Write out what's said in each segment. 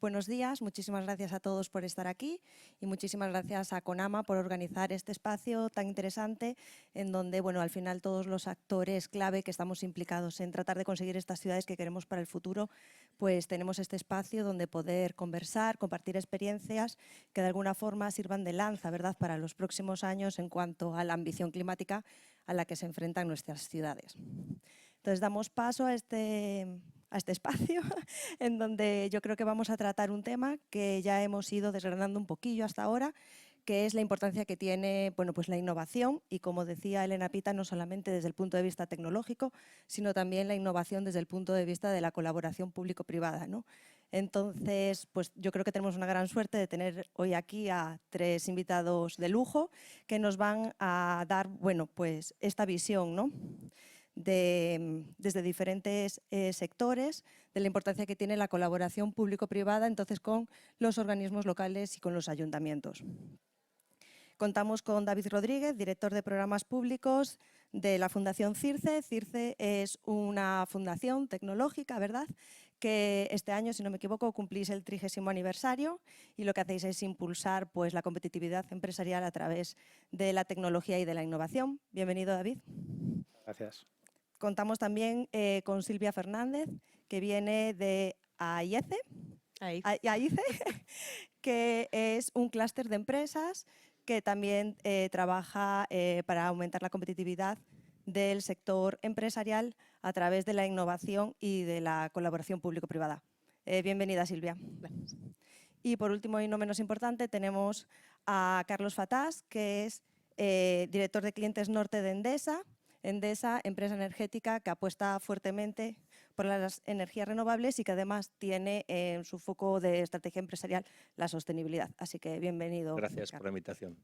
Buenos días, muchísimas gracias a todos por estar aquí y muchísimas gracias a CONAMA por organizar este espacio tan interesante en donde, bueno, al final todos los actores clave que estamos implicados en tratar de conseguir estas ciudades que queremos para el futuro, pues tenemos este espacio donde poder conversar, compartir experiencias que de alguna forma sirvan de lanza, ¿verdad?, para los próximos años en cuanto a la ambición climática a la que se enfrentan nuestras ciudades. Entonces damos paso a este espacio en donde yo creo que vamos a tratar un tema que ya hemos ido desgranando un poquillo hasta ahora, que es la importancia que tiene, bueno, pues la innovación y, como decía Elena Pita, no solamente desde el punto de vista tecnológico, sino también la innovación desde el punto de vista de la colaboración público-privada, ¿no? Entonces, pues yo creo que tenemos una gran suerte de tener hoy aquí a 3 invitados de lujo que nos van a dar, bueno, pues esta visión, ¿no?, desde diferentes sectores, de la importancia que tiene la colaboración público-privada entonces con los organismos locales y con los ayuntamientos. Contamos con David Rodríguez, director de programas públicos de la Fundación CIRCE. CIRCE es una fundación tecnológica, ¿verdad?, que este año, si no me equivoco, cumplís el 30º aniversario y lo que hacéis es impulsar, pues, la competitividad empresarial a través de la tecnología y de la innovación. Bienvenido, David. Gracias. Contamos también con Silvia Fernández, que viene de AICE, que es un clúster de empresas que también trabaja para aumentar la competitividad del sector empresarial a través de la innovación y de la colaboración público-privada. Bienvenida, Silvia. Gracias. Y por último y no menos importante, tenemos a Carlos Fatás, que es director de clientes norte de Endesa. Endesa, empresa energética que apuesta fuertemente por las energías renovables y que además tiene en su foco de estrategia empresarial la sostenibilidad. Así que bienvenido. Gracias Carlos por la invitación.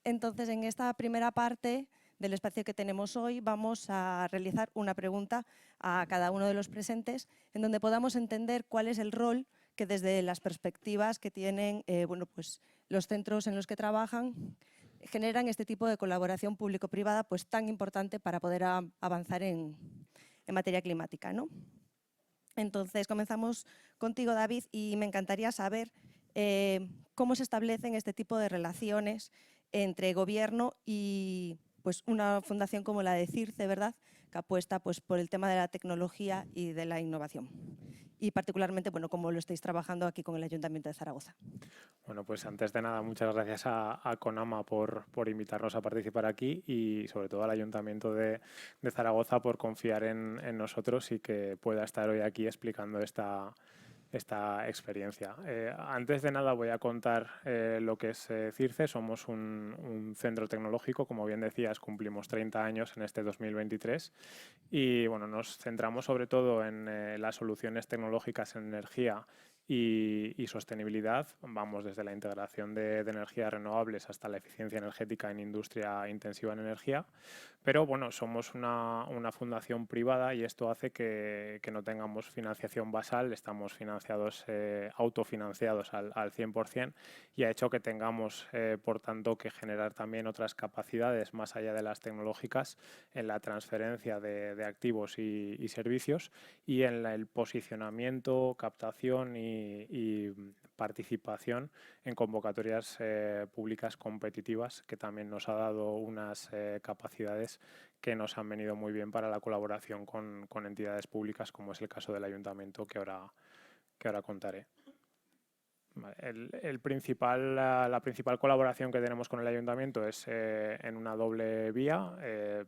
Entonces, en esta primera parte del espacio que tenemos hoy, vamos a realizar una pregunta a cada uno de los presentes en donde podamos entender cuál es el rol que desde las perspectivas que tienen bueno, pues, los centros en los que trabajan generan este tipo de colaboración público-privada pues, tan importante para poder avanzar en materia climática, ¿no? Entonces, comenzamos contigo, David, y me encantaría saber cómo se establecen este tipo de relaciones entre gobierno y pues, una fundación como la de CIRCE, ¿verdad?, que apuesta pues, por el tema de la tecnología y de la innovación. Y particularmente, bueno, cómo lo estáis trabajando aquí con el Ayuntamiento de Zaragoza. Bueno, pues antes de nada, muchas gracias a CONAMA por invitarnos a participar aquí y sobre todo al Ayuntamiento de Zaragoza por confiar en nosotros y que pueda estar hoy aquí explicando esta experiencia. Antes de nada voy a contar lo que es CIRCE. Somos un centro tecnológico, como bien decías, cumplimos 30 años en este 2023 y bueno, nos centramos sobre todo en las soluciones tecnológicas en energía y sostenibilidad. Vamos desde la integración de energías renovables hasta la eficiencia energética en industria intensiva en energía. Pero bueno, somos una fundación privada y esto hace que no tengamos financiación basal, estamos autofinanciados al 100% y ha hecho que tengamos, por tanto, que generar también otras capacidades más allá de las tecnológicas en la transferencia de activos y servicios y en el posicionamiento, captación y participación en convocatorias públicas competitivas, que también nos ha dado unas capacidades que nos han venido muy bien para la colaboración con entidades públicas, como es el caso del Ayuntamiento, que ahora contaré. La principal colaboración que tenemos con el Ayuntamiento es en una doble vía.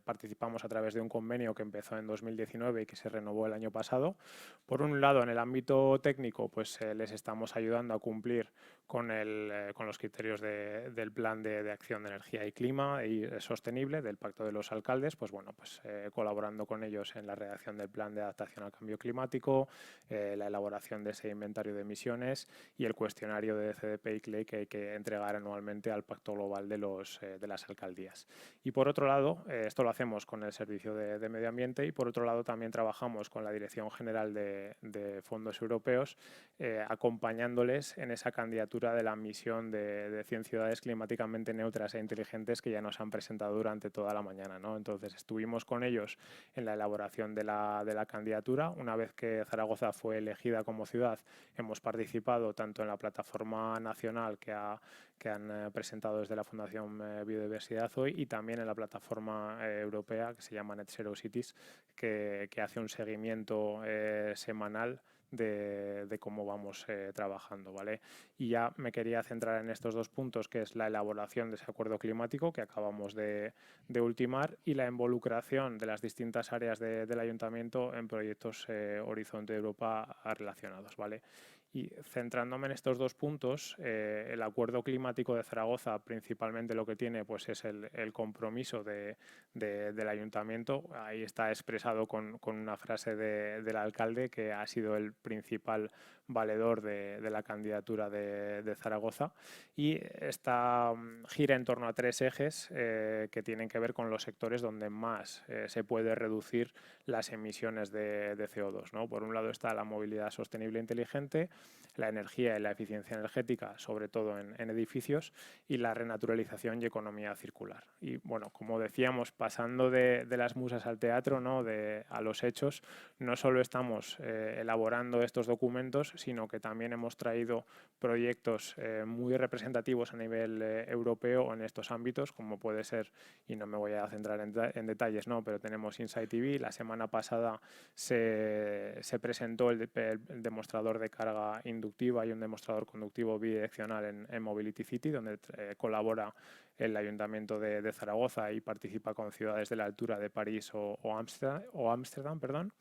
Participamos a través de un convenio que empezó en 2019 y que se renovó el año pasado. Por un lado, en el ámbito técnico, pues les estamos ayudando a cumplir con los criterios del Plan de Acción de Energía y Clima y Sostenible del Pacto de los Alcaldes, pues bueno, pues colaborando con ellos en la redacción del Plan de Adaptación al Cambio Climático, la elaboración de ese inventario de emisiones y el cuestionario de CDP y CLEI que hay que entregar anualmente al Pacto Global de las alcaldías. Y por otro lado, esto lo hacemos con el Servicio de Medio Ambiente y por otro lado también trabajamos con la Dirección General de Fondos Europeos acompañándoles en esa candidatura candidatura de la misión de 100 ciudades climáticamente neutras e inteligentes que ya nos han presentado durante toda la mañana, ¿no? Entonces estuvimos con ellos en la elaboración de la candidatura. Una vez que Zaragoza fue elegida como ciudad, hemos participado tanto en la plataforma nacional que han presentado desde la Fundación Biodiversidad Hoy y también en la plataforma europea que se llama Net Zero Cities, que hace un seguimiento semanal de cómo vamos trabajando, ¿vale? Y ya me quería centrar en estos dos puntos, que es la elaboración de ese acuerdo climático que acabamos de ultimar y la involucración de las distintas áreas del ayuntamiento en proyectos Horizonte Europa relacionados, ¿vale? Y centrándome en estos dos puntos, el acuerdo climático de Zaragoza principalmente lo que tiene pues es el compromiso del ayuntamiento. Ahí está expresado con una frase del alcalde, que ha sido el principal valedor de la candidatura de Zaragoza, y esta gira en torno a tres ejes que tienen que ver con los sectores donde más se puede reducir las emisiones de CO2, ¿no? Por un lado está la movilidad sostenible e inteligente, la energía y la eficiencia energética, sobre todo en edificios, y la renaturalización y economía circular. Y bueno, como decíamos, pasando de las musas al teatro, ¿no? A los hechos, no solo estamos elaborando estos documentos, sino que también hemos traído proyectos muy representativos a nivel europeo en estos ámbitos, como puede ser, y no me voy a centrar en detalles, ¿no? Pero tenemos Insight EV. La semana pasada se presentó el demostrador de carga inductiva y un demostrador conductivo bidireccional en Mobility City, donde colabora el Ayuntamiento de Zaragoza y participa con ciudades de la altura de París o Ámsterdam, perdón.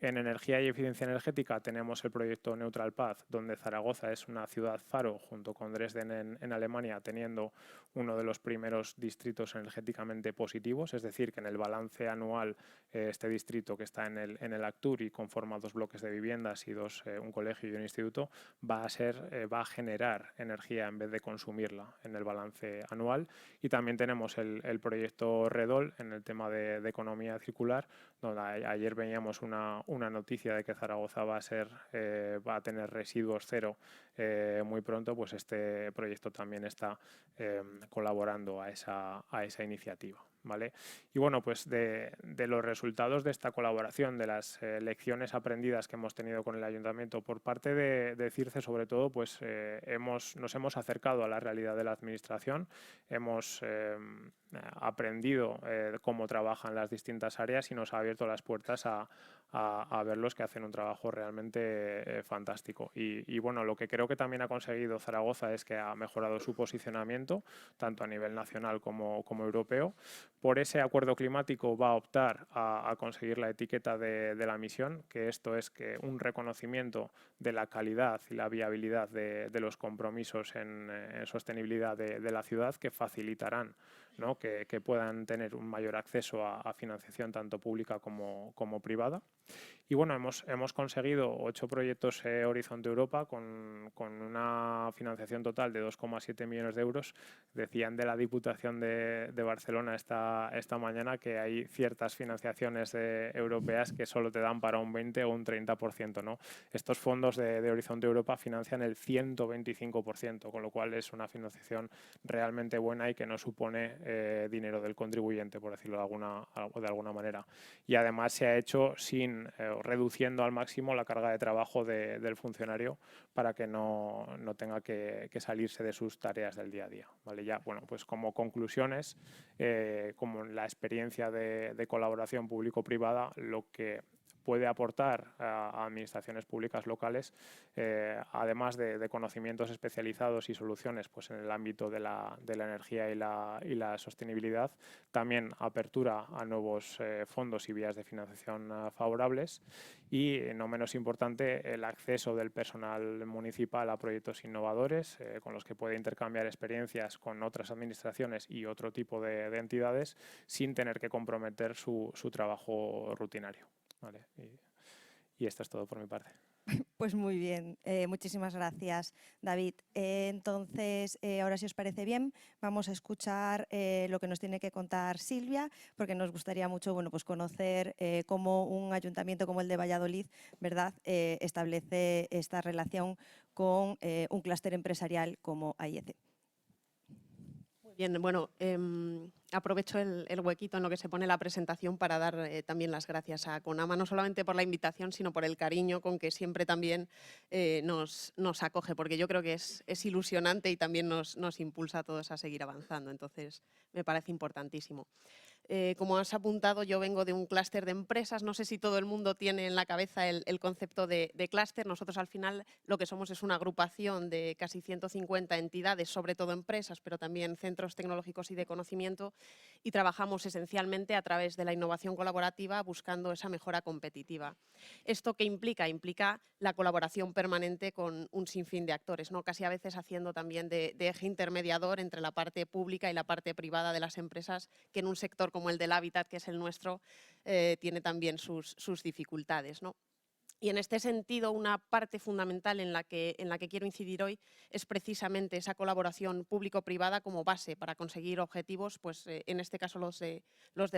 En energía y eficiencia energética tenemos el proyecto Neutral Path, donde Zaragoza es una ciudad faro junto con Dresden en Alemania, teniendo uno de los primeros distritos energéticamente positivos, es decir, que en el balance anual este distrito, que está en el Actur y conforma dos bloques de viviendas y un colegio y un instituto, va a generar energía en vez de consumirla en el balance anual. Y también tenemos el proyecto Redol en el tema de economía circular, donde ayer veíamos una noticia de que Zaragoza va a tener residuos cero muy pronto. Pues este proyecto también está colaborando a esa iniciativa, ¿vale? Y bueno, pues de los resultados de esta colaboración, de las lecciones aprendidas que hemos tenido con el ayuntamiento por parte de CIRCE, sobre todo, pues nos hemos acercado a la realidad de la administración, hemos aprendido cómo trabajan las distintas áreas y nos ha abierto las puertas a verlos, que hacen un trabajo realmente fantástico. Y bueno, lo que creo que también ha conseguido Zaragoza es que ha mejorado su posicionamiento, tanto a nivel nacional como europeo. Por ese acuerdo climático va a optar a conseguir la etiqueta de la misión, que esto es que un reconocimiento de la calidad y la viabilidad de los compromisos en sostenibilidad de la ciudad, que facilitarán, ¿no? que puedan tener un mayor acceso a financiación tanto pública como privada. Y bueno, hemos conseguido 8 proyectos Horizonte Europa con una financiación total de 2,7 millones de euros. Decían de la Diputación de Barcelona esta mañana que hay ciertas financiaciones europeas que solo te dan para un 20 o un 30%, ¿no? Estos fondos de Horizonte Europa financian el 125%, con lo cual es una financiación realmente buena y que no supone dinero del contribuyente, por decirlo de alguna manera. Y además se ha hecho reduciendo al máximo la carga de trabajo del funcionario, para que no tenga que salirse de sus tareas del día a día, ¿vale? Ya, bueno, pues como conclusiones, como la experiencia de colaboración público-privada, lo que puede aportar a administraciones públicas locales, además de conocimientos especializados y soluciones pues en el ámbito de la energía y la sostenibilidad, también apertura a nuevos fondos y vías de financiación favorables, y no menos importante, el acceso del personal municipal a proyectos innovadores con los que puede intercambiar experiencias con otras administraciones y otro tipo de entidades sin tener que comprometer su trabajo rutinario, ¿vale? y esto es todo por mi parte. Pues muy bien, muchísimas gracias, David. Entonces, ahora si os parece bien, vamos a escuchar lo que nos tiene que contar Silvia, porque nos gustaría mucho pues conocer cómo un ayuntamiento como el de Valladolid, ¿verdad?, establece esta relación con un clúster empresarial como AIEC. Bien, bueno, aprovecho el huequito en lo que se pone la presentación para dar también las gracias a CONAMA, no solamente por la invitación, sino por el cariño con que siempre también nos acoge, porque yo creo que es ilusionante y también nos impulsa a todos a seguir avanzando, entonces me parece importantísimo. Como has apuntado, yo vengo de un clúster de empresas. No sé si todo el mundo tiene en la cabeza el concepto de clúster. Nosotros al final lo que somos es una agrupación de casi 150 entidades, sobre todo empresas, pero también centros tecnológicos y de conocimiento, y trabajamos esencialmente a través de la innovación colaborativa buscando esa mejora competitiva. ¿Esto qué implica? Implica la colaboración permanente con un sinfín de actores, ¿no? Casi a veces haciendo también de eje intermediador entre la parte pública y la parte privada de las empresas, que en un sector como el del hábitat, que es el nuestro, tiene también sus dificultades, ¿no? Y en este sentido, una parte fundamental en la que quiero incidir hoy es precisamente esa colaboración público-privada como base para conseguir objetivos, pues en este caso los de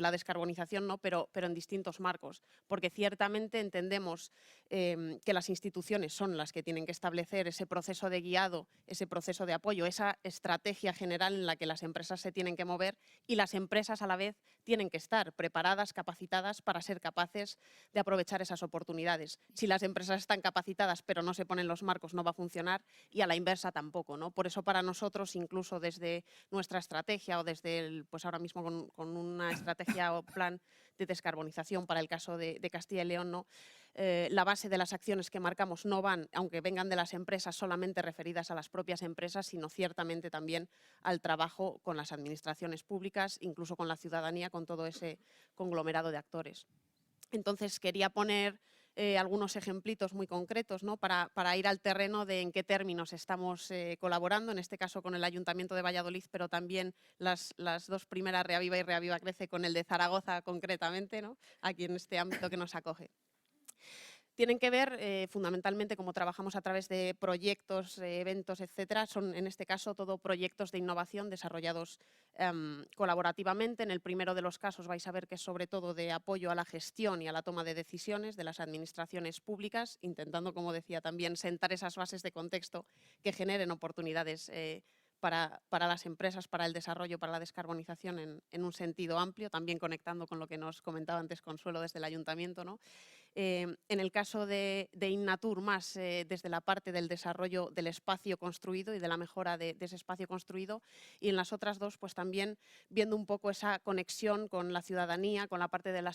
la descarbonización, ¿no? pero en distintos marcos, porque ciertamente entendemos que las instituciones son las que tienen que establecer ese proceso de guiado, ese proceso de apoyo, esa estrategia general en la que las empresas se tienen que mover, y las empresas a la vez tienen que estar preparadas, capacitadas para ser capaces de aprovechar esas oportunidades. Si las empresas están capacitadas pero no se ponen los marcos, no va a funcionar, y a la inversa tampoco, ¿no? Por eso para nosotros, incluso desde nuestra estrategia o desde pues ahora mismo con una estrategia o plan de descarbonización para el caso de Castilla y León, ¿no? La base de las acciones que marcamos no van, aunque vengan de las empresas, solamente referidas a las propias empresas, sino ciertamente también al trabajo con las administraciones públicas, incluso con la ciudadanía, con todo ese conglomerado de actores. Entonces, quería poner algunos ejemplitos muy concretos, ¿no? para ir al terreno de en qué términos estamos colaborando, en este caso con el Ayuntamiento de Valladolid, pero también las dos primeras, Reaviva y Reaviva Crece, con el de Zaragoza concretamente, ¿no? Aquí en este ámbito que nos acoge. Tienen que ver fundamentalmente, como trabajamos a través de proyectos, eventos, etcétera, son en este caso todo proyectos de innovación desarrollados colaborativamente. En el primero de los casos vais a ver que es sobre todo de apoyo a la gestión y a la toma de decisiones de las administraciones públicas, intentando, como decía también, sentar esas bases de contexto que generen oportunidades para las empresas, para el desarrollo, para la descarbonización en un sentido amplio, también conectando con lo que nos comentaba antes Consuelo desde el Ayuntamiento, ¿no? En el caso de Innatur, más desde la parte del desarrollo del espacio construido y de la mejora de ese espacio construido, y en las otras dos pues también viendo un poco esa conexión con la ciudadanía, con la parte de la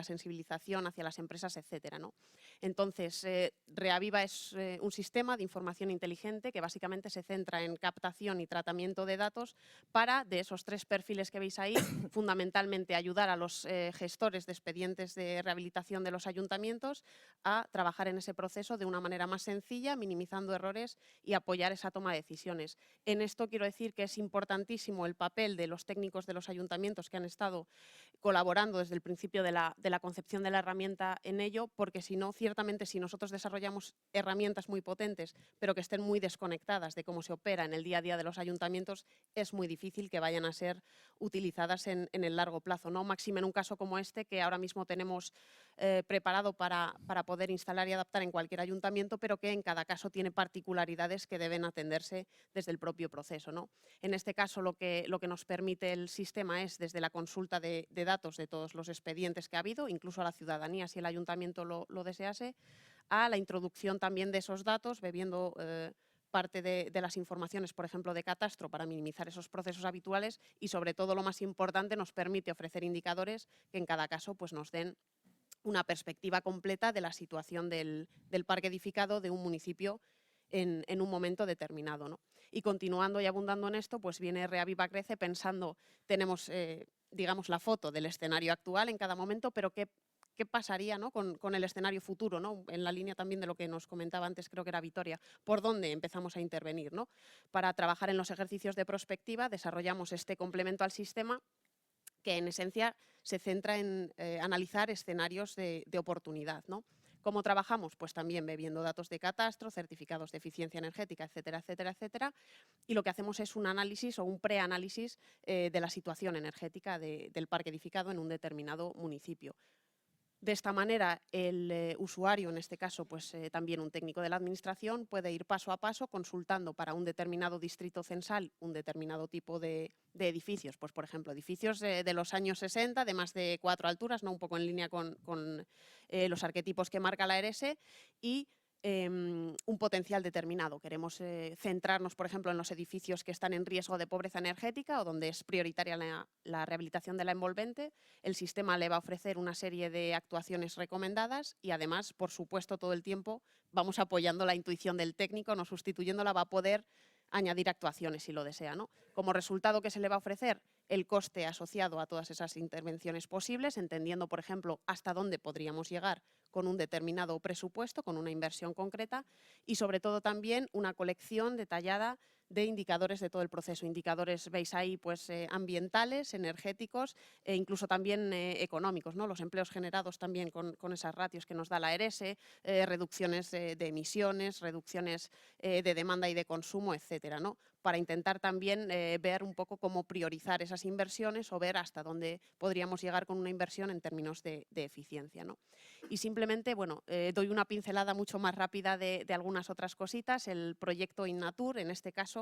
sensibilización hacia las empresas, etcétera, ¿no? Entonces, Reaviva es un sistema de información inteligente que básicamente se centra en captación y tratamiento de datos para, de esos 3 perfiles que veis ahí, fundamentalmente ayudar a los gestores de expedientes de rehabilitación de los ayuntamientos a trabajar en ese proceso de una manera más sencilla, minimizando errores y apoyar esa toma de decisiones. En esto quiero decir que es importantísimo el papel de los técnicos de los ayuntamientos que han estado colaborando desde el principio de la concepción de la herramienta en ello, porque si no, ciertamente, si nosotros desarrollamos herramientas muy potentes, pero que estén muy desconectadas de cómo se opera en el día a día de los ayuntamientos, es muy difícil que vayan a ser utilizadas en el largo plazo, ¿no? Máxime en un caso como este, que ahora mismo tenemos preparado para poder instalar y adaptar en cualquier ayuntamiento, pero que en cada caso tiene particularidades que deben atenderse desde el propio proceso, ¿no? En este caso, lo que nos permite el sistema es, desde la consulta de datos de todos los expedientes que ha habido, incluso a la ciudadanía, si el ayuntamiento lo desease, a la introducción también de esos datos, bebiendo parte de las informaciones, por ejemplo, de catastro, para minimizar esos procesos habituales, y sobre todo, lo más importante, nos permite ofrecer indicadores que en cada caso pues, nos den una perspectiva completa de la situación del parque edificado de un municipio en un momento determinado, ¿no? Y continuando y abundando en esto, pues viene Reaviva Crece pensando, tenemos, digamos, la foto del escenario actual en cada momento, pero ¿qué pasaría, ¿no? con el escenario futuro, ¿no? En la línea también de lo que nos comentaba antes, creo que era Vitoria, por dónde empezamos a intervenir, ¿no? Para trabajar en los ejercicios de prospectiva desarrollamos este complemento al sistema que en esencia se centra en analizar escenarios de oportunidad, ¿no? ¿Cómo trabajamos? Pues también bebiendo datos de catastro, certificados de eficiencia energética, etcétera, etcétera, etcétera. Y lo que hacemos es un análisis o un preanálisis de la situación energética del parque edificado en un determinado municipio. De esta manera, el usuario, en este caso pues, también un técnico de la administración, puede ir paso a paso consultando para un determinado distrito censal un determinado tipo de edificios. Pues, por ejemplo, edificios de los años 60, de más de 4 alturas, ¿no? Un poco en línea con los arquetipos que marca la ERESE, y un potencial determinado. Queremos centrarnos, por ejemplo, en los edificios que están en riesgo de pobreza energética o donde es prioritaria la rehabilitación de la envolvente. El sistema le va a ofrecer una serie de actuaciones recomendadas y además, por supuesto, todo el tiempo vamos apoyando la intuición del técnico, no sustituyéndola, va a poder añadir actuaciones si lo desea, ¿no? Como resultado, ¿qué se le va a ofrecer? El coste asociado a todas esas intervenciones posibles, entendiendo, por ejemplo, hasta dónde podríamos llegar con un determinado presupuesto, con una inversión concreta, y sobre todo también una colección detallada de indicadores de todo el proceso. Indicadores, veis ahí, pues ambientales, energéticos e incluso también económicos, ¿no? Los empleos generados también con esas ratios que nos da la ERESE, reducciones de emisiones, reducciones de demanda y de consumo, etcétera, ¿no? Para intentar también ver un poco cómo priorizar esas inversiones o ver hasta dónde podríamos llegar con una inversión en términos de eficiencia, ¿no? Y simplemente, bueno, doy una pincelada mucho más rápida de algunas otras cositas. El proyecto Innatur, en este caso,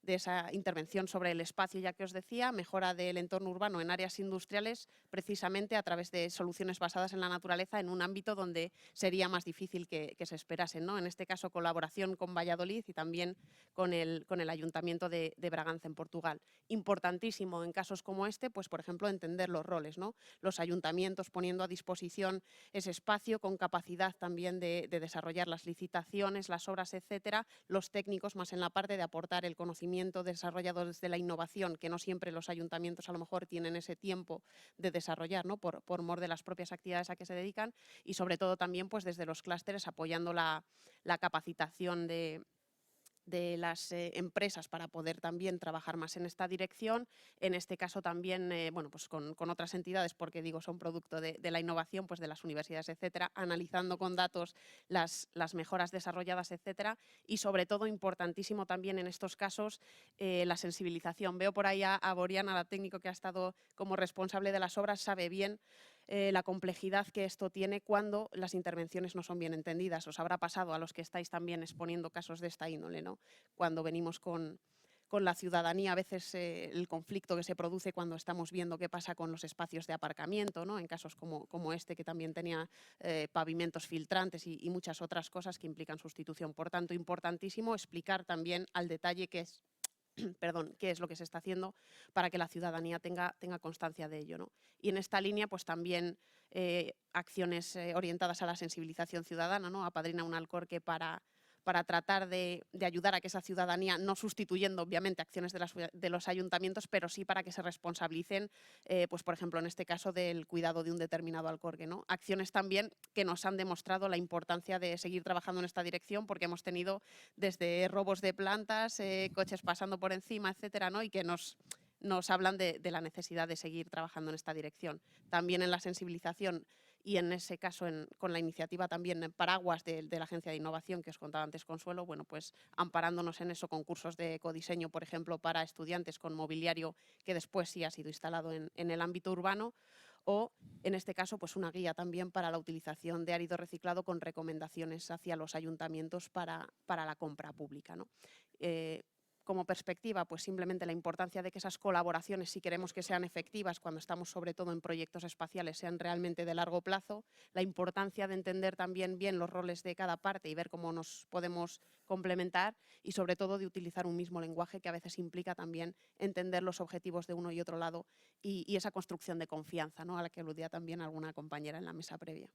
de esa intervención sobre el espacio, ya que os decía, mejora del entorno urbano en áreas industriales, precisamente a través de soluciones basadas en la naturaleza en un ámbito donde sería más difícil que se esperasen, ¿no? En este caso, colaboración con Valladolid y también con el Ayuntamiento de Braganza, en Portugal. Importantísimo en casos como este, pues por ejemplo, entender los roles, ¿no? Los ayuntamientos poniendo a disposición ese espacio con capacidad también de desarrollar las licitaciones, las obras, etcétera. Los técnicos más en la parte de aportar el conocimiento desarrollado desde la innovación, que no siempre los ayuntamientos a lo mejor tienen ese tiempo de desarrollar, ¿no? Por mor de las propias actividades a que se dedican, y sobre todo también pues desde los clústeres apoyando la capacitación de las empresas para poder también trabajar más en esta dirección. En este caso también, bueno, pues con otras entidades, porque digo, son producto de la innovación, pues de las universidades, etcétera, analizando con datos las mejoras desarrolladas, etcétera, y sobre todo, importantísimo también en estos casos, la sensibilización. Veo por ahí a Boriana, la técnico que ha estado como responsable de las obras, sabe bien la complejidad que esto tiene cuando las intervenciones no son bien entendidas. Os habrá pasado a los que estáis también exponiendo casos de esta índole, ¿no? Cuando venimos con la ciudadanía, a veces el conflicto que se produce cuando estamos viendo qué pasa con los espacios de aparcamiento, ¿no? En casos como este, que también tenía pavimentos filtrantes y muchas otras cosas que implican sustitución. Por tanto, importantísimo explicar también al detalle qué es qué es lo que se está haciendo para que la ciudadanía tenga constancia de ello, ¿no? Y en esta línea, pues también acciones orientadas a la sensibilización ciudadana, ¿no? Apadrina un Alcorque para tratar de ayudar a que esa ciudadanía, no sustituyendo obviamente acciones de los ayuntamientos, pero sí para que se responsabilicen, pues por ejemplo en este caso del cuidado de un determinado Alcorque, ¿no? Acciones también que nos han demostrado la importancia de seguir trabajando en esta dirección, porque hemos tenido desde robos de plantas, coches pasando por encima, etcétera, ¿no? Y que nos hablan de la necesidad de seguir trabajando en esta dirección. También en la sensibilización, y en ese caso con la iniciativa también en paraguas de la Agencia de Innovación que os contaba antes, Consuelo, bueno, pues amparándonos en eso con cursos de ecodiseño, por ejemplo, para estudiantes con mobiliario que después sí ha sido instalado en el ámbito urbano, o en este caso pues una guía también para la utilización de árido reciclado con recomendaciones hacia los ayuntamientos para la compra pública, ¿no? Como perspectiva, pues simplemente la importancia de que esas colaboraciones, si queremos que sean efectivas cuando estamos sobre todo en proyectos espaciales, sean realmente de largo plazo, la importancia de entender también bien los roles de cada parte y ver cómo nos podemos complementar, y sobre todo de utilizar un mismo lenguaje, que a veces implica también entender los objetivos de uno y otro lado y esa construcción de confianza, ¿no? A la que aludía también alguna compañera en la mesa previa.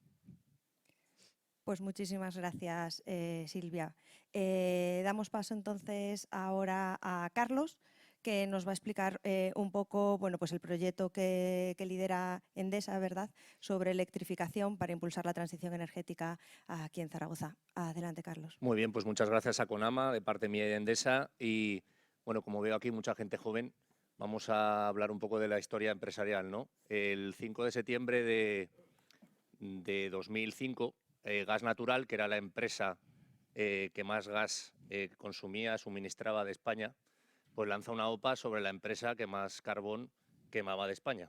Pues muchísimas gracias, Silvia. Damos paso entonces ahora a Carlos, que nos va a explicar un poco, bueno, pues el proyecto que lidera Endesa, ¿verdad?, sobre electrificación para impulsar la transición energética aquí en Zaragoza. Adelante, Carlos. Muy bien, pues muchas gracias a Conama, de parte mía y de Endesa. Y bueno, como veo aquí mucha gente joven, vamos a hablar un poco de la historia empresarial, ¿no? El 5 de septiembre de 2005 Gas Natural, que era la empresa que más gas consumía, suministraba de España, pues lanza una OPA sobre la empresa que más carbón quemaba de España.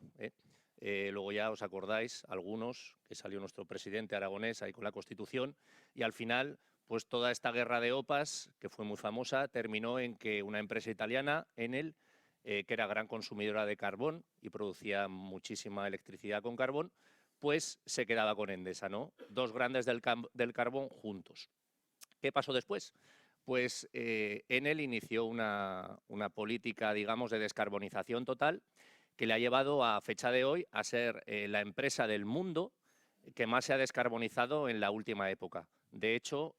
Luego ya os acordáis, algunos, que salió nuestro presidente aragonés ahí con la Constitución, y al final, pues toda esta guerra de OPAs, que fue muy famosa, terminó en que una empresa italiana, Enel, que era gran consumidora de carbón y producía muchísima electricidad con carbón, pues se quedaba con Endesa, ¿no? Dos grandes del carbón juntos. ¿Qué pasó después? Pues Enel inició una política, digamos, de descarbonización total que le ha llevado a fecha de hoy a ser la empresa del mundo que más se ha descarbonizado en la última época. De hecho,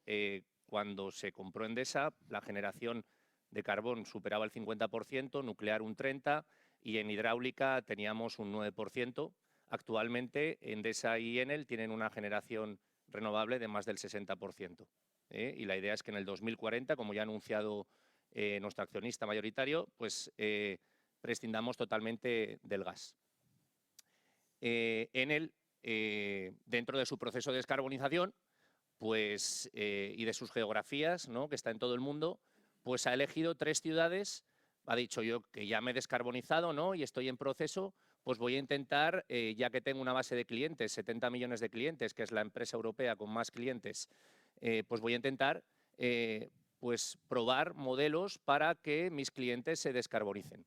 cuando se compró Endesa, la generación de carbón superaba el 50%, nuclear un 30% y en hidráulica teníamos un 9%. Actualmente Endesa y Enel tienen una generación renovable de más del 60%. Y la idea es que en el 2040, como ya ha anunciado nuestro accionista mayoritario, pues prescindamos totalmente del gas. Enel, dentro de su proceso de descarbonización, pues, y de sus geografías, ¿no?, que está en todo el mundo, pues ha elegido 3 ciudades. Ha dicho: yo que ya me he descarbonizado, ¿no?, y estoy en proceso, pues voy a intentar, ya que tengo una base de clientes, 70 millones de clientes, que es la empresa europea con más clientes, pues voy a intentar pues probar modelos para que mis clientes se descarbonicen.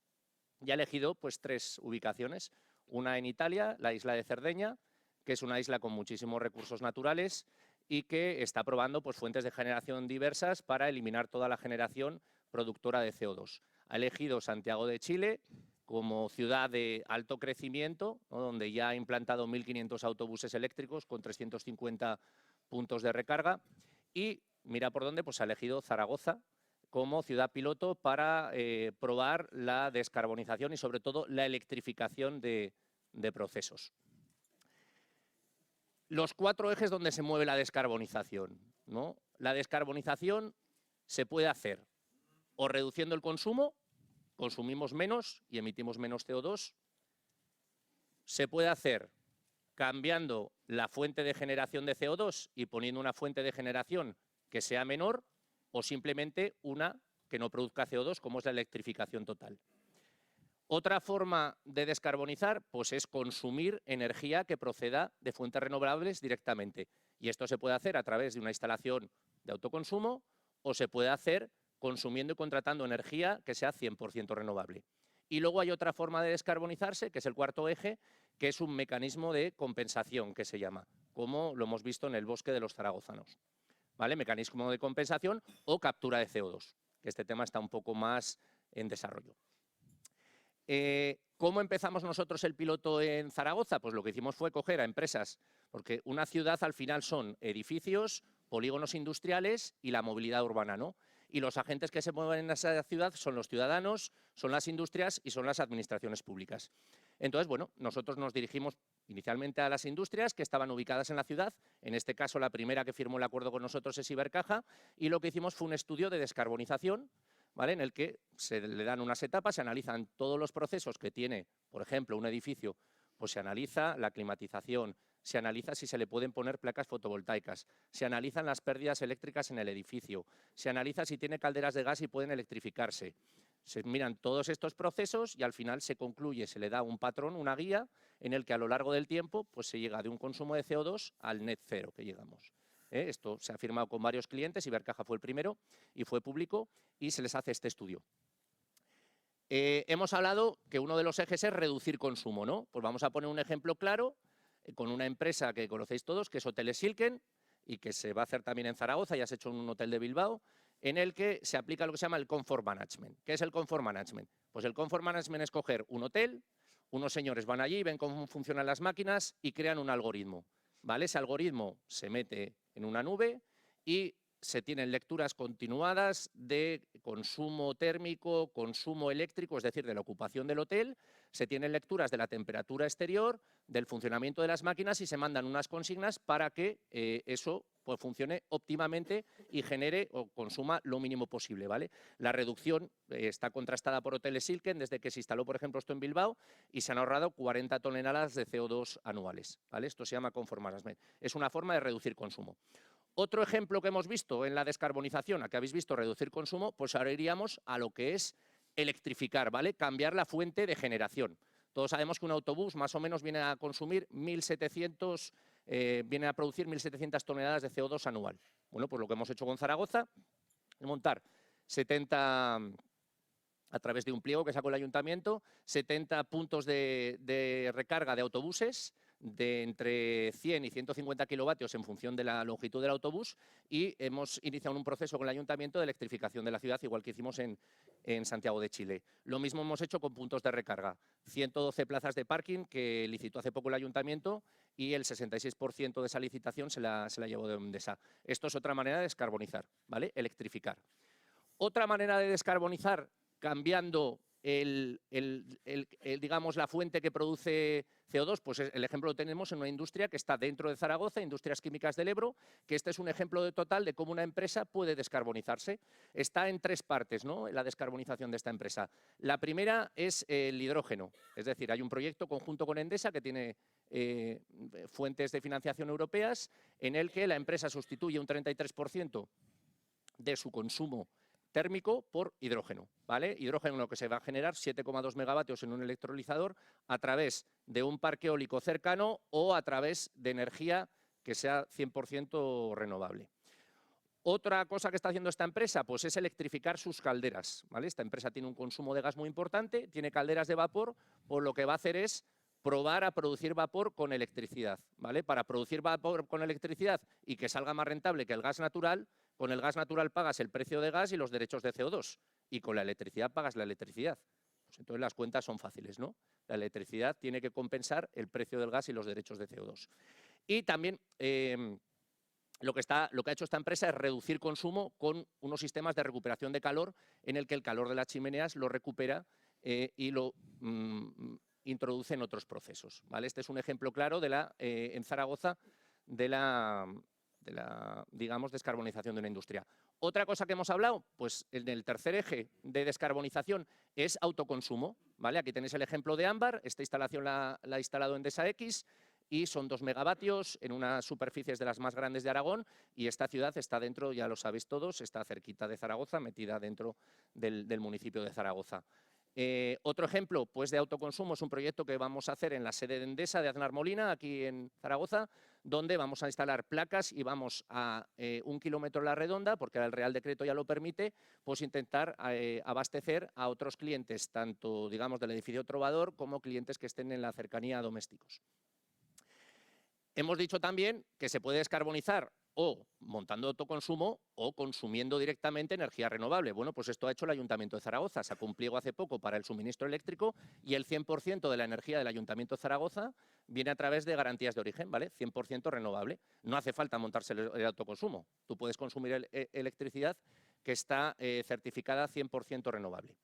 Y ha elegido pues 3 ubicaciones, una en Italia, la isla de Cerdeña, que es una isla con muchísimos recursos naturales y que está probando pues fuentes de generación diversas para eliminar toda la generación productora de CO2. Ha elegido Santiago de Chile como ciudad de alto crecimiento, ¿no?, donde ya ha implantado 1.500 autobuses eléctricos con 350 puntos de recarga, y mira por dónde, pues ha elegido Zaragoza como ciudad piloto para probar la descarbonización y sobre todo la electrificación de procesos. Los 4 ejes donde se mueve la descarbonización, ¿no? La descarbonización se puede hacer o reduciendo el consumo, consumimos menos y emitimos menos CO2. Se puede hacer cambiando la fuente de generación de CO2 y poniendo una fuente de generación que sea menor, o simplemente una que no produzca CO2, como es la electrificación total. Otra forma de descarbonizar pues es consumir energía que proceda de fuentes renovables directamente. Y esto se puede hacer a través de una instalación de autoconsumo o se puede hacer consumiendo y contratando energía que sea 100% renovable. Y luego hay otra forma de descarbonizarse, que es el 4.º eje, que es un mecanismo de compensación, que se llama, como lo hemos visto en el bosque de los zaragozanos. ¿Vale? Mecanismo de compensación o captura de CO2, que este tema está un poco más en desarrollo. ¿Cómo empezamos nosotros el piloto en Zaragoza? Pues lo que hicimos fue coger a empresas, porque una ciudad al final son edificios, polígonos industriales y la movilidad urbana, ¿no? Y los agentes que se mueven en esa ciudad son los ciudadanos, son las industrias y son las administraciones públicas. Entonces, bueno, nosotros nos dirigimos inicialmente a las industrias que estaban ubicadas en la ciudad. En este caso, la primera que firmó el acuerdo con nosotros es Ibercaja, y lo que hicimos fue un estudio de descarbonización, ¿vale?, en el que se le dan unas etapas, se analizan todos los procesos que tiene, por ejemplo, un edificio, pues se analiza la climatización, se analiza si se le pueden poner placas fotovoltaicas, se analizan las pérdidas eléctricas en el edificio, se analiza si tiene calderas de gas y pueden electrificarse. Se miran todos estos procesos y al final se concluye, se le da un patrón, una guía, en el que a lo largo del tiempo pues se llega de un consumo de CO2 al net cero que llegamos. Esto se ha firmado con varios clientes, Ibercaja fue el primero y fue público, y se les hace este estudio. Hemos hablado que uno de los ejes es reducir consumo, ¿no? Pues vamos a poner un ejemplo claro con una empresa que conocéis todos, que es Hoteles Silken, y que se va a hacer también en Zaragoza, ya se ha hecho en un hotel de Bilbao, en el que se aplica lo que se llama el Comfort Management. ¿Qué es el Comfort Management? Pues el Comfort Management es coger un hotel, unos señores van allí, ven cómo funcionan las máquinas y crean un algoritmo, ¿vale? Ese algoritmo se mete en una nube y se tienen lecturas continuadas de consumo térmico, consumo eléctrico, es decir, de la ocupación del hotel, se tienen lecturas de la temperatura exterior, del funcionamiento de las máquinas, y se mandan unas consignas para que eso pues funcione óptimamente y genere o consuma lo mínimo posible, ¿vale? La reducción está contrastada por Hoteles Silken desde que se instaló, por ejemplo, esto en Bilbao, y se han ahorrado 40 toneladas de CO2 anuales, ¿vale? Esto se llama Comfort Management. Es una forma de reducir consumo. Otro ejemplo que hemos visto en la descarbonización, a que habéis visto reducir consumo, pues ahora iríamos a lo que es electrificar, ¿vale? Cambiar la fuente de generación. Todos sabemos que un autobús más o menos viene a consumir 1.700, viene a producir 1.700 toneladas de CO2 anual. Bueno, pues lo que hemos hecho con Zaragoza es montar 70, a través de un pliego que sacó el ayuntamiento, 70 puntos de recarga de autobuses de entre 100 y 150 kilovatios en función de la longitud del autobús, y hemos iniciado un proceso con el ayuntamiento de electrificación de la ciudad, igual que hicimos en Santiago de Chile. Lo mismo hemos hecho con puntos de recarga. 112 plazas de parking que licitó hace poco el ayuntamiento, y el 66% de esa licitación se la llevó de Endesa. Esto es otra manera de descarbonizar, ¿vale? Electrificar. Otra manera de descarbonizar, cambiando digamos, la fuente que produce CO2, pues el ejemplo lo tenemos en una industria que está dentro de Zaragoza, Industrias Químicas del Ebro, que este es un ejemplo total de cómo una empresa puede descarbonizarse. Está en tres partes, ¿no?, la descarbonización de esta empresa. La primera es el hidrógeno, es decir, hay un proyecto conjunto con Endesa que tiene fuentes de financiación europeas, en el que la empresa sustituye un 33% de su consumo térmico por hidrógeno, ¿vale? Hidrógeno lo que se va a generar 7,2 megavatios en un electrolizador a través de un parque eólico cercano o a través de energía que sea 100% renovable. Otra cosa que está haciendo esta empresa, pues es electrificar sus calderas, ¿vale? Esta empresa tiene un consumo de gas muy importante, tiene calderas de vapor, pues lo que va a hacer es probar a producir vapor con electricidad, ¿vale? Para producir vapor con electricidad y que salga más rentable que el gas natural, con el gas natural pagas el precio de gas y los derechos de CO2, y con la electricidad pagas la electricidad. Pues entonces las cuentas son fáciles, ¿no? La electricidad tiene que compensar el precio del gas y los derechos de CO2. Y también lo que ha hecho esta empresa es reducir consumo con unos sistemas de recuperación de calor, en el que el calor de las chimeneas lo recupera y lo introduce en otros procesos, ¿vale? Este es un ejemplo claro en Zaragoza de la digamos, descarbonización de una industria. Otra cosa que hemos hablado, pues en el tercer eje de descarbonización es autoconsumo, ¿vale? Aquí tenéis el ejemplo de Ámbar. Esta instalación la ha instalado Endesa X y son 2 megavatios en unas superficies de las más grandes de Aragón, y esta ciudad está dentro, ya lo sabéis todos, está cerquita de Zaragoza, metida dentro del municipio de Zaragoza. Otro ejemplo, pues, de autoconsumo es un proyecto que vamos a hacer en la sede de Endesa de Aznar Molina, aquí en Zaragoza, donde vamos a instalar placas y vamos a 1 kilómetro a la redonda, porque el Real Decreto ya lo permite, pues intentar abastecer a otros clientes, tanto, digamos, del edificio Trovador como clientes que estén en la cercanía domésticos. Hemos dicho también que se puede descarbonizar o montando autoconsumo o consumiendo directamente energía renovable. Bueno, pues esto ha hecho el Ayuntamiento de Zaragoza. Sacó un pliego hace poco para el suministro eléctrico y el 100% de la energía del Ayuntamiento de Zaragoza viene a través de garantías de origen, ¿vale? 100% renovable. No hace falta montarse el autoconsumo. Tú puedes consumir electricidad que está certificada 100% renovable.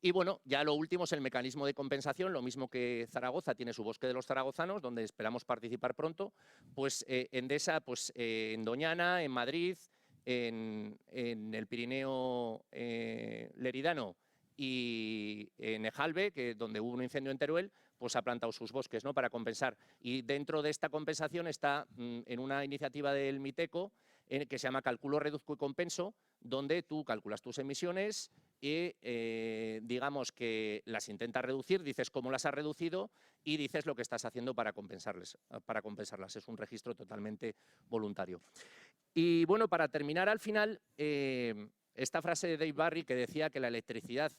Y bueno, ya lo último es el mecanismo de compensación. Lo mismo que Zaragoza tiene su Bosque de los Zaragozanos, donde esperamos participar pronto, pues Endesa, pues en Doñana, en Madrid, en el Pirineo Leridano y en Ejalbe, donde hubo un incendio en Teruel, pues ha plantado sus bosques, ¿no?, para compensar. Y dentro de esta compensación está en una iniciativa del MITECO que se llama Calculo, Reduzco y Compenso, donde tú calculas tus emisiones y digamos que las intentas reducir, dices cómo las has reducido y dices lo que estás haciendo para compensarlas. Es un registro totalmente voluntario. Y bueno, para terminar, al final, esta frase de Dave Barry que decía que la electricidad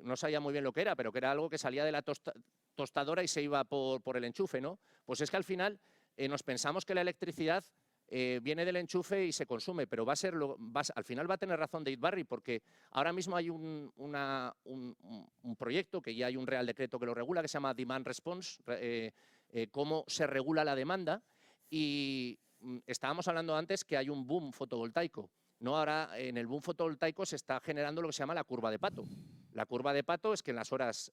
no sabía muy bien lo que era, pero que era algo que salía de la tostadora y se iba por el enchufe, ¿no? Pues es que al final nos pensamos que la electricidad viene del enchufe y se consume, pero al final va a tener razón Dave Barry, porque ahora mismo hay un proyecto, que ya hay un Real Decreto que lo regula, que se llama Demand Response, cómo se regula la demanda, y estábamos hablando antes que hay un boom fotovoltaico, ¿no? Ahora en el boom fotovoltaico se está generando lo que se llama la curva de Pato. La curva de Pato es que en las horas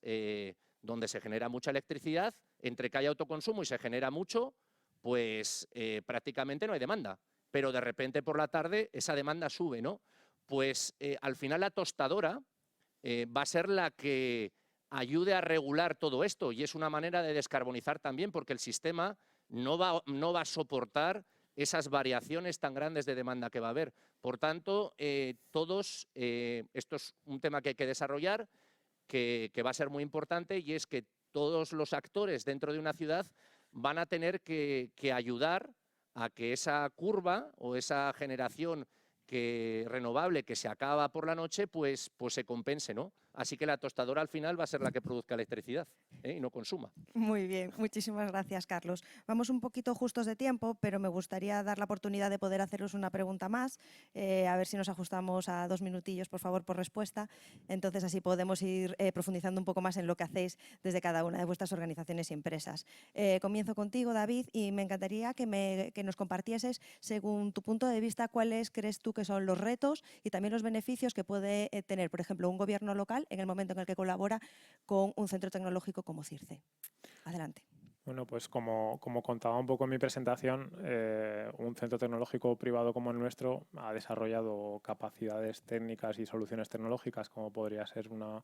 donde se genera mucha electricidad, entre que hay autoconsumo y se genera mucho, pues prácticamente no hay demanda. Pero de repente por la tarde esa demanda sube, ¿no? Pues al final la tostadora va a ser la que ayude a regular todo esto y es una manera de descarbonizar también porque el sistema no va a soportar esas variaciones tan grandes de demanda que va a haber. Por tanto, esto es un tema que hay que desarrollar, que va a ser muy importante y es que todos los actores dentro de una ciudad van a tener que ayudar a que esa curva o esa generación renovable que se acaba por la noche, pues se compense, ¿no? Así que la tostadora al final va a ser la que produzca electricidad y no consuma. Muy bien, muchísimas gracias, Carlos. Vamos un poquito justos de tiempo, pero me gustaría dar la oportunidad de poder haceros una pregunta más, a ver si nos ajustamos a 2 minutillos, por favor, por respuesta. Entonces, así podemos ir profundizando un poco más en lo que hacéis desde cada una de vuestras organizaciones y empresas. Comienzo contigo, David, y me encantaría que nos compartieses, según tu punto de vista, cuáles crees tú que son los retos y también los beneficios que puede tener, por ejemplo, un gobierno local en el momento en el que colabora con un centro tecnológico como CIRCE. Adelante. Bueno, pues como contaba un poco en mi presentación, un centro tecnológico privado como el nuestro ha desarrollado capacidades técnicas y soluciones tecnológicas como podría ser una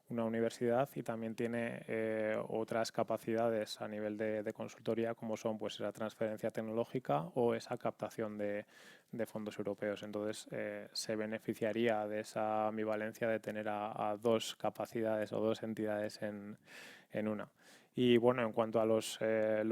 universidad y también tiene otras capacidades a nivel de consultoría como son pues esa transferencia tecnológica o esa captación de fondos europeos. Entonces se beneficiaría de esa ambivalencia de tener a dos capacidades o dos entidades en una. Y bueno, en cuanto a los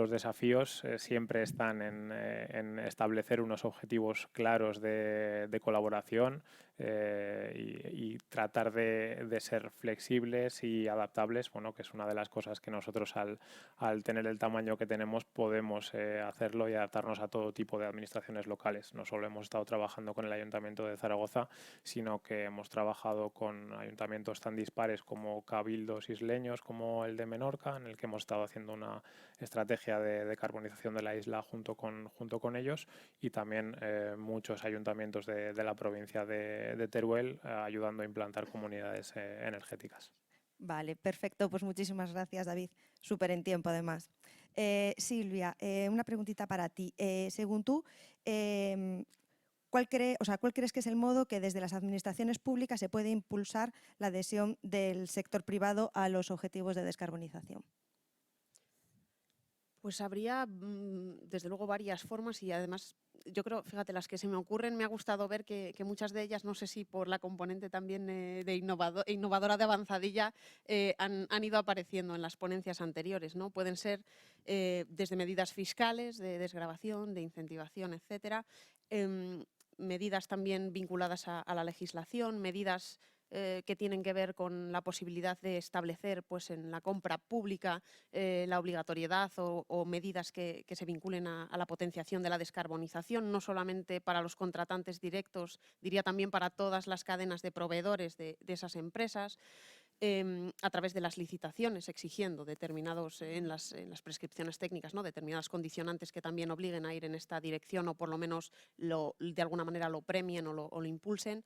desafíos, siempre están en establecer unos objetivos claros de colaboración y tratar de ser flexibles y adaptables, bueno, que es una de las cosas que nosotros al tener el tamaño que tenemos podemos hacerlo y adaptarnos a todo tipo de administraciones locales. No solo hemos estado trabajando con el Ayuntamiento de Zaragoza, sino que hemos trabajado con ayuntamientos tan dispares como cabildos isleños, como el de Menorca, en el que hemos estado haciendo una estrategia de decarbonización de la isla junto con ellos y también muchos ayuntamientos de la provincia de Teruel ayudando a implantar comunidades energéticas. Vale, perfecto. Pues muchísimas gracias, David. Súper en tiempo, además. Silvia, una preguntita para ti. Según tú, ¿cuál crees que es el modo que desde las administraciones públicas se puede impulsar la adhesión del sector privado a los objetivos de descarbonización? Pues habría, desde luego, varias formas y además, yo creo, fíjate, las que se me ocurren, me ha gustado ver que muchas de ellas, no sé si por la componente también de innovadora de avanzadilla, han ido apareciendo en las ponencias anteriores, ¿no? Pueden ser desde medidas fiscales, de desgravación, de incentivación, etcétera, medidas también vinculadas a la legislación, medidas que tienen que ver con la posibilidad de establecer pues, en la compra pública la obligatoriedad o medidas que se vinculen a la potenciación de la descarbonización, no solamente para los contratantes directos, diría también para todas las cadenas de proveedores de esas empresas, a través de las licitaciones, exigiendo determinados, en las prescripciones técnicas, ¿no? Determinadas condicionantes que también obliguen a ir en esta dirección o por lo menos de alguna manera lo premien o lo impulsen.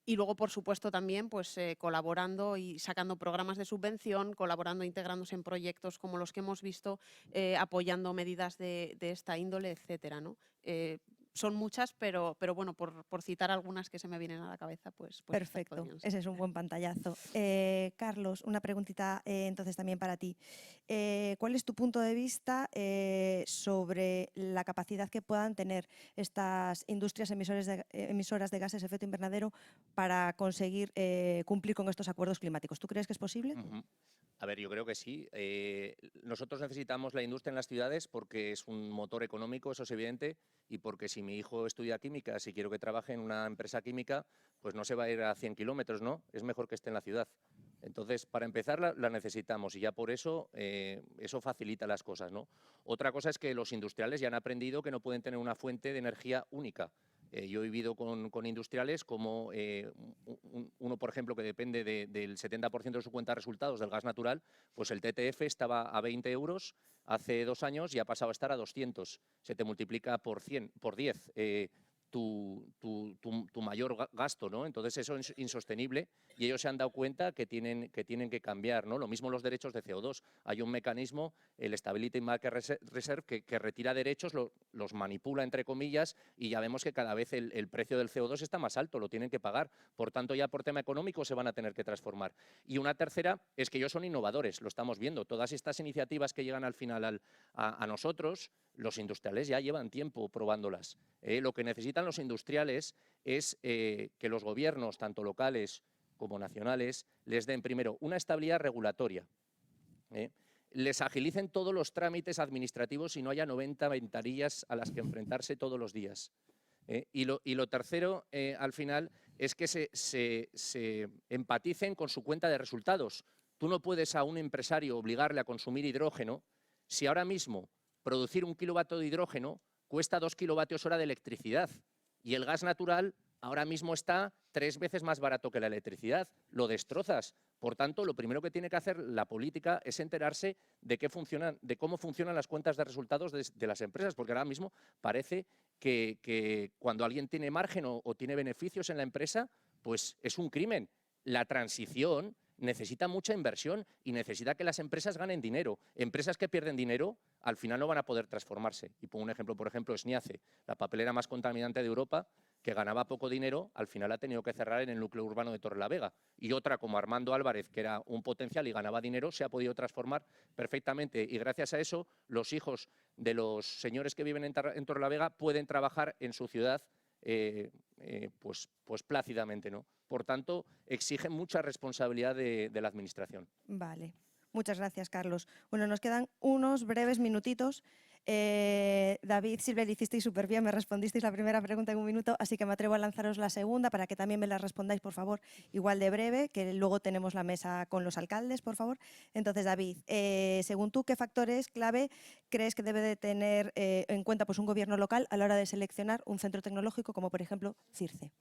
Y luego, por supuesto, también pues, colaborando y sacando programas de subvención, colaborando, integrándose en proyectos como los que hemos visto, apoyando medidas de esta índole, etcétera, ¿no? Son muchas, pero bueno, por citar algunas que se me vienen a la cabeza, pues perfecto, ese es un buen pantallazo. Carlos, una preguntita entonces también para ti. ¿Cuál es tu punto de vista sobre la capacidad que puedan tener estas industrias emisoras de gases de efecto invernadero para conseguir cumplir con estos acuerdos climáticos? ¿Tú crees que es posible? A ver, yo creo que sí. Nosotros necesitamos la industria en las ciudades porque es un motor económico, eso es evidente, y porque si mi hijo estudia química, si quiero que trabaje en una empresa química, pues no se va a ir a 100 kilómetros, ¿no? Es mejor que esté en la ciudad. Entonces, para empezar, la necesitamos y ya por eso eso facilita las cosas, ¿no? Otra cosa es que los industriales ya han aprendido que no pueden tener una fuente de energía única. Yo he vivido con industriales como uno, por ejemplo, que depende del 70% de su cuenta de resultados del gas natural, pues el TTF estaba a 20 euros hace 2 años y ha pasado a estar a 200. Se te multiplica por 10. tu mayor gasto, ¿no? Entonces eso es insostenible y ellos se han dado cuenta que tienen que cambiar, ¿no? Lo mismo los derechos de CO2. Hay un mecanismo, el Stability Market Reserve, que retira derechos, los manipula, entre comillas, y ya vemos que cada vez el precio del CO2 está más alto, lo tienen que pagar. Por tanto, ya por tema económico se van a tener que transformar. Y una tercera es que ellos son innovadores, lo estamos viendo. Todas estas iniciativas que llegan al final a nosotros, los industriales ya llevan tiempo probándolas. Lo que necesitan los industriales es que los gobiernos, tanto locales como nacionales, les den primero una estabilidad regulatoria, les agilicen todos los trámites administrativos y no haya 90 ventanillas a las que enfrentarse todos los días. Y lo tercero, al final, es que se empaticen con su cuenta de resultados. Tú no puedes a un empresario obligarle a consumir hidrógeno si ahora mismo producir 1 kilovatio de hidrógeno cuesta 2 kilovatios hora de electricidad y el gas natural ahora mismo está 3 veces más barato que la electricidad. Lo destrozas. Por tanto, lo primero que tiene que hacer la política es enterarse de cómo funcionan las cuentas de resultados de las empresas, porque ahora mismo parece que cuando alguien tiene margen o tiene beneficios en la empresa, pues es un crimen. La transición necesita mucha inversión y necesita que las empresas ganen dinero. Empresas que pierden dinero al final no van a poder transformarse. Y pongo un ejemplo, por ejemplo, Sniace, la papelera más contaminante de Europa, que ganaba poco dinero, al final ha tenido que cerrar en el núcleo urbano de Torrelavega. Y otra como Armando Álvarez, que era un potencial y ganaba dinero, se ha podido transformar perfectamente. Y gracias a eso, los hijos de los señores que viven en Torrelavega pueden trabajar en su ciudad pues plácidamente, ¿no? Por tanto, exigen mucha responsabilidad de la administración. Vale. Muchas gracias, Carlos. Bueno, nos quedan unos breves minutitos. David, Silvia, lo hicisteis súper bien, me respondisteis la primera pregunta en 1 minuto, así que me atrevo a lanzaros la segunda para que también me la respondáis, por favor, igual de breve, que luego tenemos la mesa con los alcaldes, por favor. Entonces, David, según tú, ¿qué factores clave crees que debe de tener en cuenta pues, un gobierno local a la hora de seleccionar un centro tecnológico como, por ejemplo, CIRCE?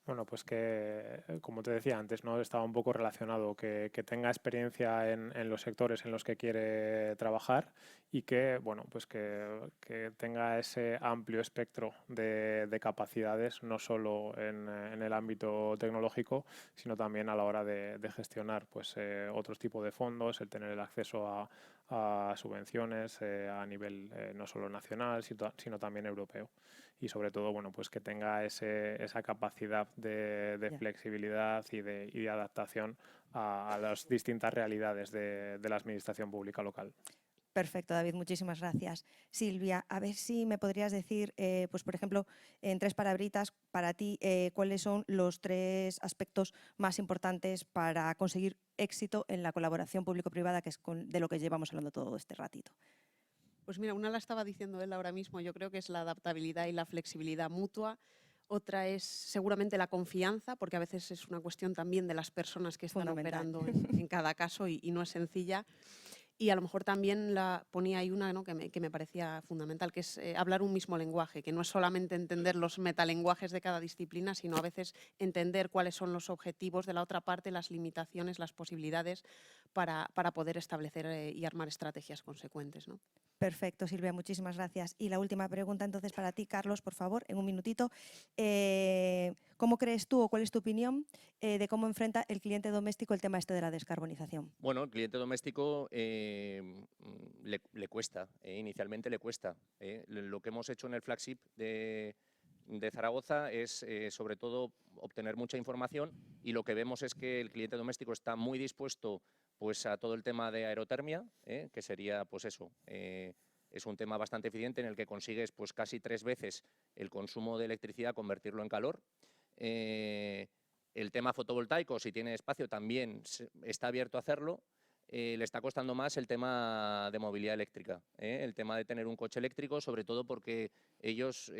Bueno, pues que, como te decía antes, ¿no? Estaba un poco relacionado, que tenga experiencia en los sectores en los que quiere trabajar y que, bueno, pues que tenga ese amplio espectro de capacidades, no solo en el ámbito tecnológico, sino también a la hora de gestionar pues, otros tipos de fondos, el tener el acceso a subvenciones a nivel no solo nacional, sino también europeo. Y sobre todo, bueno, pues que tenga esa capacidad de flexibilidad y de adaptación a las distintas realidades de la administración pública local. Perfecto, David, muchísimas gracias. Silvia, a ver si me podrías decir, pues por ejemplo, en 3 palabritas, para ti, cuáles son los 3 aspectos más importantes para conseguir éxito en la colaboración público-privada, que es de lo que llevamos hablando todo este ratito. Pues mira, una la estaba diciendo él ahora mismo, yo creo que es la adaptabilidad y la flexibilidad mutua. Otra es seguramente la confianza, porque a veces es una cuestión también de las personas que están operando en cada caso y no es sencilla. Y a lo mejor también ponía ahí una, ¿no? que me parecía fundamental, que es hablar un mismo lenguaje, que no es solamente entender los metalenguajes de cada disciplina, sino a veces entender cuáles son los objetivos de la otra parte, las limitaciones, las posibilidades para poder establecer y armar estrategias consecuentes, ¿no? Perfecto, Silvia, muchísimas gracias. Y la última pregunta entonces para ti, Carlos, por favor, en 1 minutito. ¿Cómo crees tú o cuál es tu opinión de cómo enfrenta el cliente doméstico el tema de la descarbonización? Bueno, el cliente doméstico le cuesta, inicialmente le cuesta. Lo que hemos hecho en el flagship de Zaragoza es sobre todo obtener mucha información y lo que vemos es que el cliente doméstico está muy dispuesto pues, a todo el tema de aerotermia, que sería pues eso, es un tema bastante eficiente en el que consigues pues, casi 3 veces el consumo de electricidad, convertirlo en calor. El tema fotovoltaico, si tiene espacio, también está abierto a hacerlo. Le está costando más el tema de movilidad eléctrica, el tema de tener un coche eléctrico, sobre todo porque ellos,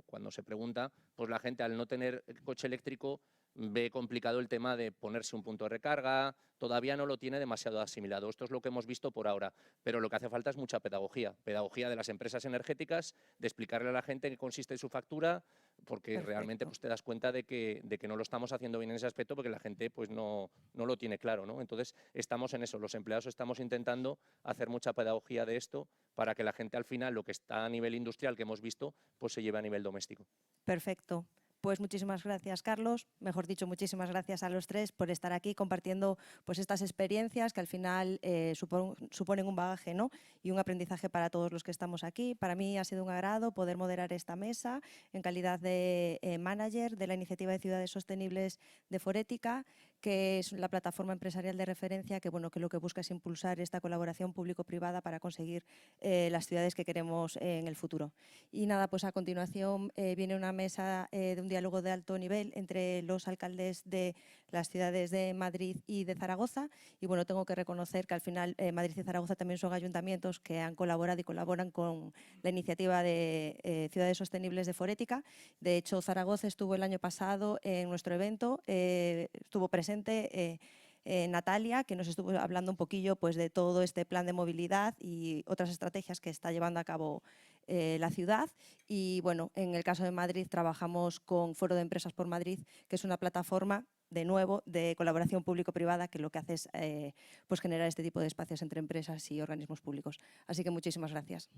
cuando se pregunta, pues la gente al no tener coche eléctrico ve complicado el tema de ponerse un punto de recarga, todavía no lo tiene demasiado asimilado. Esto es lo que hemos visto por ahora, pero lo que hace falta es mucha pedagogía de las empresas energéticas, de explicarle a la gente en qué consiste su factura, porque Perfecto. realmente pues, te das cuenta de que no lo estamos haciendo bien en ese aspecto, porque la gente pues, no lo tiene claro, ¿no? Entonces, estamos en eso, los empleados estamos intentando hacer mucha pedagogía de esto para que la gente al final, lo que está a nivel industrial que hemos visto, pues se lleve a nivel doméstico. Perfecto. Pues muchísimas gracias, Carlos. Mejor dicho, muchísimas gracias a los tres por estar aquí compartiendo pues, estas experiencias que al final suponen un bagaje, ¿no? Y un aprendizaje para todos los que estamos aquí. Para mí ha sido un agrado poder moderar esta mesa en calidad de manager de la Iniciativa de Ciudades Sostenibles de Forética, que es la plataforma empresarial de referencia que, bueno, que lo que busca es impulsar esta colaboración público-privada para conseguir las ciudades que queremos en el futuro. Y nada, pues a continuación viene una mesa de un diálogo de alto nivel entre los alcaldes de las ciudades de Madrid y de Zaragoza. Y bueno, tengo que reconocer que al final Madrid y Zaragoza también son ayuntamientos que han colaborado y colaboran con la iniciativa de Ciudades Sostenibles de Forética. De hecho, Zaragoza estuvo el año pasado en nuestro evento, estuvo presente Natalia, que nos estuvo hablando un poquillo pues, de todo este plan de movilidad y otras estrategias que está llevando a cabo la ciudad. Y bueno, en el caso de Madrid trabajamos con Foro de Empresas por Madrid, que es una plataforma de nuevo de colaboración público-privada que lo que hace es pues generar este tipo de espacios entre empresas y organismos públicos. Así que muchísimas gracias.